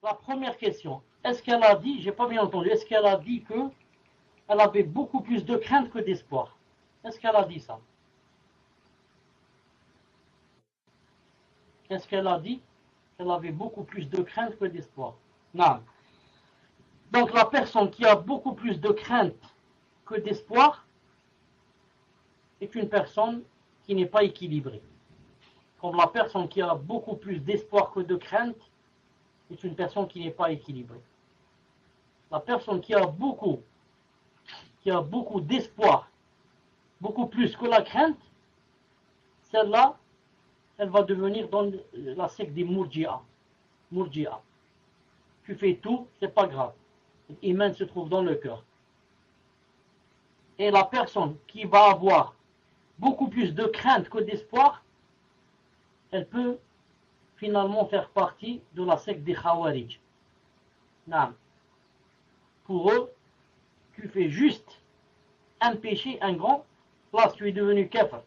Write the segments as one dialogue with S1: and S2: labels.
S1: la première question, est-ce qu'elle a dit, j'ai pas bien entendu, est-ce qu'elle a dit que elle avait beaucoup plus de crainte que d'espoir? Est-ce qu'elle a dit ça? Est-ce qu'elle a dit qu'elle avait beaucoup plus de crainte que d'espoir? Non. Donc la personne qui a beaucoup plus de crainte que d'espoir est une personne qui n'est pas équilibrée. Comme la personne qui a beaucoup plus d'espoir que de crainte est une personne qui n'est pas équilibrée. La personne qui a beaucoup d'espoir, beaucoup plus que la crainte, celle-là, elle va devenir dans la secte des Murji'a. Murji'a. Tu fais tout, c'est pas grave. L'iman se trouve dans le cœur. Et la personne qui va avoir beaucoup plus de crainte que d'espoir, elle peut finalement faire partie de la secte des Khawarij. Non. Pour eux, tu fais juste un péché, un grand, là tu es devenu kafir.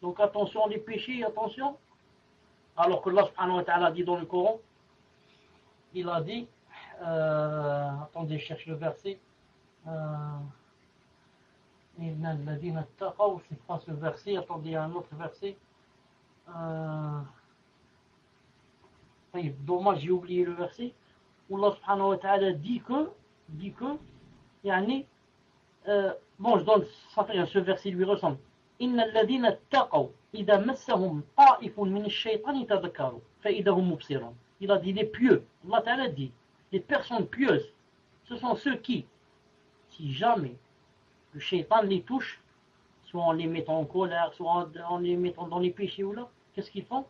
S1: Donc attention les péchés, attention. Alors que Allah subhanahu wa ta'ala dit dans le Coran, il a dit, attendez, je cherche le verset, c'est pas ce verset, attendez, il y a un autre verset. Dommage, j'ai oublié le verset, où Allah subhanahu wa ta'ala dit que, yani, bon, je donne, ce verset lui ressemble. إن الذين اتقوا إذا مسهم طائف من الشيطان تذكروا فإذا هم مبصرون. Il a dit les pieux. Allah Ta'ala dit les personnes pieuses, ce sont ceux qui, si jamais le shaitan les touche, soit en les mettant en colère, soit en les mettant dans les péchés ou là, qu'est-ce qu'ils font?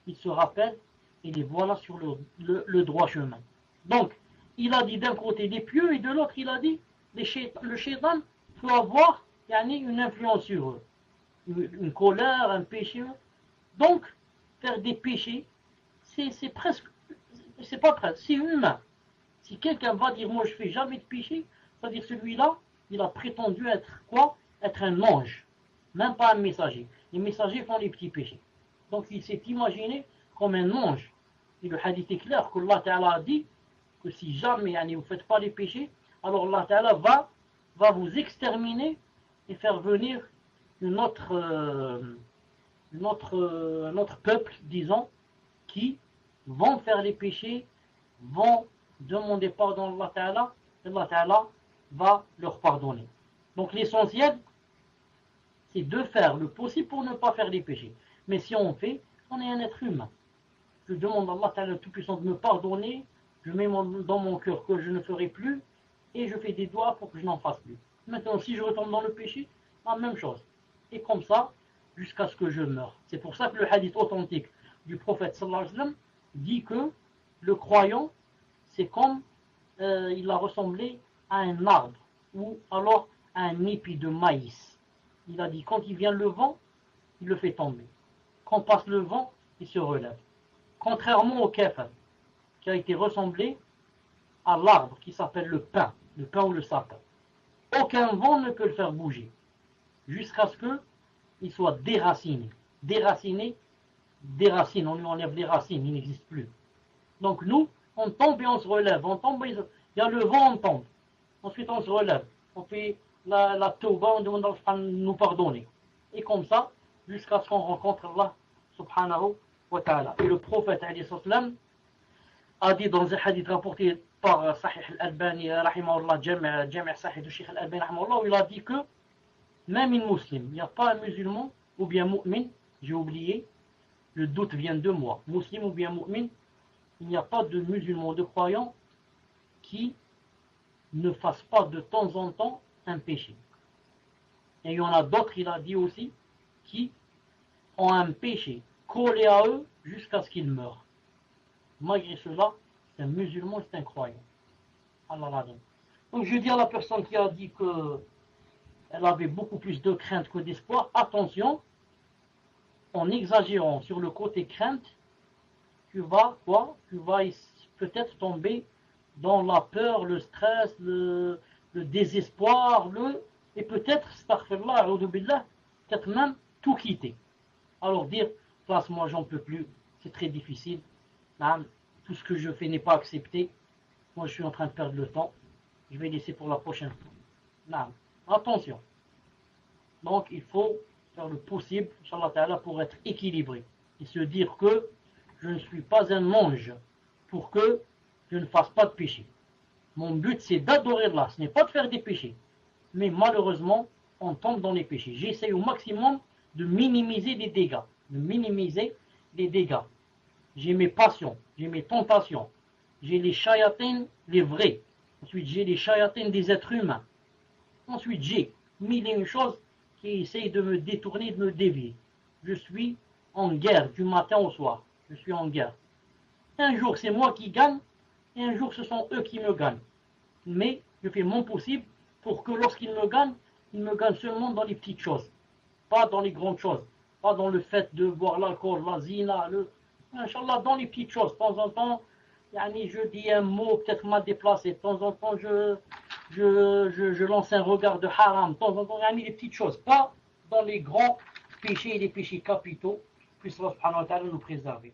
S1: Ils se rappellent et les voilà sur le droit chemin. Donc, il a dit d'un côté les pieux et de l'autre il a dit le shaitan peut avoir une influence sur eux. Une colère, un péché. Donc, faire des péchés, c'est presque, c'est pas presque, c'est humain. Si quelqu'un va dire, moi je fais jamais de péché, c'est-à-dire celui-là, il a prétendu être quoi? Être un ange, même pas un messager. Les messagers font les petits péchés. Donc, il s'est imaginé comme un ange. Et le hadith est clair que Allah Ta'ala a dit que si jamais vous ne faites pas les péchés, alors Allah Ta'ala va vous exterminer et faire venir un autre peuple, disons, qui vont faire les péchés, vont demander pardon à Allah Ta'ala, et Allah Ta'ala va leur pardonner. Donc l'essentiel, c'est de faire le possible pour ne pas faire les péchés. Mais si on fait, on est un être humain. Je demande à Allah Ta'ala Tout-Puissant de me pardonner, je mets dans mon cœur que je ne ferai plus, et je fais des doigts pour que je n'en fasse plus. Maintenant, si je retombe dans le péché, la même chose. Et comme ça, jusqu'à ce que je meure. C'est pour ça que le hadith authentique du prophète sallallahu alayhi wa sallam dit que le croyant, c'est comme il a ressemblé à un arbre ou alors à un épi de maïs. Il a dit quand il vient le vent, il le fait tomber. Quand passe le vent, il se relève. Contrairement au kafir, qui a été ressemblé à l'arbre qui s'appelle le pin ou le sapin. Aucun vent ne peut le faire bouger, jusqu'à ce qu'il soit déraciné. Déraciné, des racines, on lui enlève les racines, il n'existe plus. Donc nous, on tombe et on se relève. On tombe, il y a le vent, on tombe. Ensuite, on se relève. On fait la tauba, on demande à Allah de nous pardonner. Et comme ça, jusqu'à ce qu'on rencontre Allah subhanahu wa ta'ala. Et le prophète a dit dans un hadith rapporté par Sahih al-Albani, rahimahullah, Jami' Sahih du Sheikh al-Albani, rahimahullah, où il a dit que même un musulman, il n'y a pas un musulman ou bien mu'min, j'ai oublié, le doute vient de moi, musulman ou bien mu'min, il n'y a pas de musulman, de croyant qui ne fasse pas de temps en temps un péché. Et il y en a d'autres, il a dit aussi, qui ont un péché collé à eux jusqu'à ce qu'ils meurent. Malgré cela, c'est un musulman, c'est un croyant. Allah. Donc je dis à la personne qui a dit qu'elle avait beaucoup plus de crainte que d'espoir, attention, en exagérant sur le côté crainte, tu vas peut-être tomber dans la peur, le stress, le désespoir, et peut-être, astaghfirullah, peut-être même tout quitter. Alors dire, place moi j'en peux plus, c'est très difficile. tout ce que je fais n'est pas accepté. Moi, je suis en train de perdre le temps. Je vais laisser pour la prochaine fois. Non. Attention. Donc, il faut faire le possible, Inch'Allah Ta'ala, pour être équilibré. Et se dire que je ne suis pas un ange pour que je ne fasse pas de péché. Mon but, c'est d'adorer Allah. Ce n'est pas de faire des péchés. Mais malheureusement, on tombe dans les péchés. J'essaie au maximum de minimiser les dégâts. De minimiser les dégâts. J'ai mes passions, j'ai mes tentations. J'ai les shayatines, les vrais. Ensuite, j'ai les shayatines des êtres humains. Ensuite, j'ai mille et une choses qui essayent de me détourner, de me dévier. Je suis en guerre du matin au soir. Je suis en guerre. Un jour, c'est moi qui gagne, et un jour, ce sont eux qui me gagnent. Mais je fais mon possible pour que lorsqu'ils me gagnent, ils me gagnent seulement dans les petites choses. Pas dans les grandes choses. Pas dans le fait de boire l'alcool, la zina, Inch'Allah, dans les petites choses. De temps en temps, je dis un mot peut-être mal déplacé. De temps en temps, je lance un regard de haram. De temps en temps, les petites choses. Pas dans les grands péchés et les péchés capitaux. Puisse Allah subhanahu wa ta'ala nous préserver.